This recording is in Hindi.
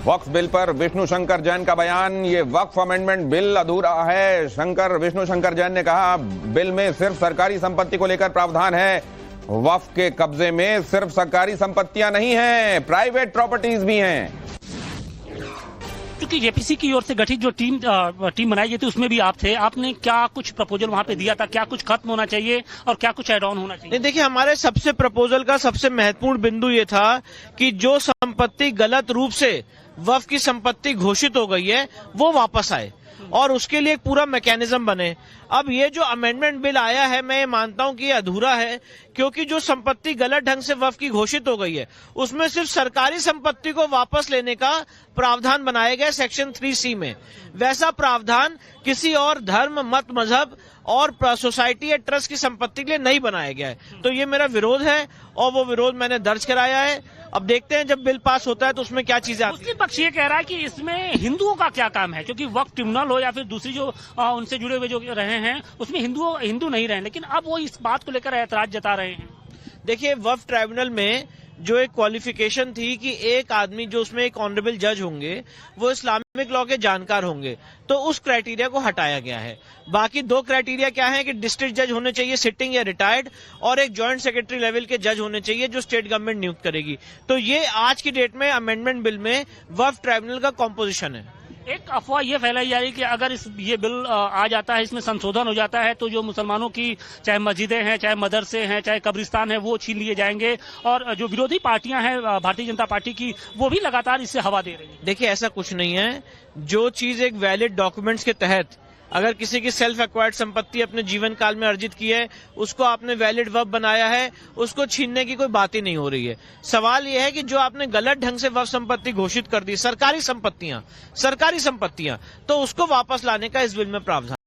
वक्फ बिल पर विष्णु शंकर जैन का बयान। ये वक्फ अमेंडमेंट बिल अधूरा है। विष्णु शंकर जैन ने कहा, बिल में सिर्फ सरकारी संपत्ति को लेकर प्रावधान है। वक्फ के कब्जे में सिर्फ सरकारी संपत्तियां नहीं हैं, प्राइवेट प्रॉपर्टीज भी हैं। क्योंकि जेपीसी की ओर से गठित जो टीम बनाई गई थी उसमें भी आप थे, आपने क्या कुछ प्रपोजल वहां पे दिया था? क्या कुछ खत्म होना चाहिए और क्या कुछ एड ऑन होना चाहिए? नहीं, देखिए, हमारे सबसे प्रपोजल का सबसे महत्वपूर्ण बिंदु ये था कि जो संपत्ति गलत रूप से वक्फ की संपत्ति घोषित हो गई है वो वापस आए और उसके लिए एक पूरा मैकेनिज्म बने। अब ये जो अमेंडमेंट बिल आया है, मैं ये मानता हूं कि ये अधूरा है, क्योंकि जो संपत्ति गलत ढंग से वक्फ की घोषित हो गई है उसमें सिर्फ सरकारी संपत्ति को वापस लेने का प्रावधान बनाया गया सेक्शन 3C में। वैसा प्रावधान किसी और धर्म, मत, मजहब और सोसाइटी या ट्रस्ट की संपत्ति के लिए नहीं बनाया गया है। तो ये मेरा विरोध है और वो विरोध मैंने दर्ज कराया है। अब देखते हैं जब बिल पास होता है तो उसमें क्या चीजें आती हैं। मुस्लिम पक्ष ये कह रहा है कि इसमें हिंदुओं का क्या काम है, क्योंकि वक्फ ट्रिब्यूनल हो या फिर दूसरी जो उनसे जुड़े हुए जो रहे हैं उसमें हिंदू नहीं रहे, लेकिन अब वो इस बात को लेकर ऐतराज जता रहे हैं। देखिए, वक्फ ट्राइब्यूनल में जो एक क्वालिफिकेशन थी कि एक आदमी जो उसमें एक ऑनरेबल जज होंगे वो इस्लामिक लॉ के जानकार होंगे, तो उस क्राइटेरिया को हटाया गया है। बाकी दो क्राइटेरिया क्या है कि डिस्ट्रिक्ट जज होने चाहिए सिटिंग या रिटायर्ड, और एक जॉइंट सेक्रेटरी लेवल के जज होने चाहिए जो स्टेट गवर्नमेंट नियुक्त करेगी। तो ये आज की डेट में अमेंडमेंट बिल में वक्फ ट्राइब्यूनल का कॉम्पोजिशन है। एक अफवाह ये फैलाई जा रही है कि अगर ये बिल आ जाता है, इसमें संशोधन हो जाता है, तो जो मुसलमानों की चाहे मस्जिदें हैं, चाहे मदरसे हैं, चाहे कब्रिस्तान है, वो छीन लिए जाएंगे और जो विरोधी पार्टियां हैं भारतीय जनता पार्टी की, वो भी लगातार इससे हवा दे रही है। देखिए, ऐसा कुछ नहीं है। जो चीज एक वैलिड डॉक्यूमेंट्स के तहत, अगर किसी की सेल्फ एक्वायर्ड संपत्ति अपने जीवन काल में अर्जित की है, उसको आपने वैलिड वक्फ बनाया है, उसको छीनने की कोई बात ही नहीं हो रही है। सवाल यह है कि जो आपने गलत ढंग से वक्फ संपत्ति घोषित कर दी, सरकारी संपत्तियां, तो उसको वापस लाने का इस बिल में प्रावधान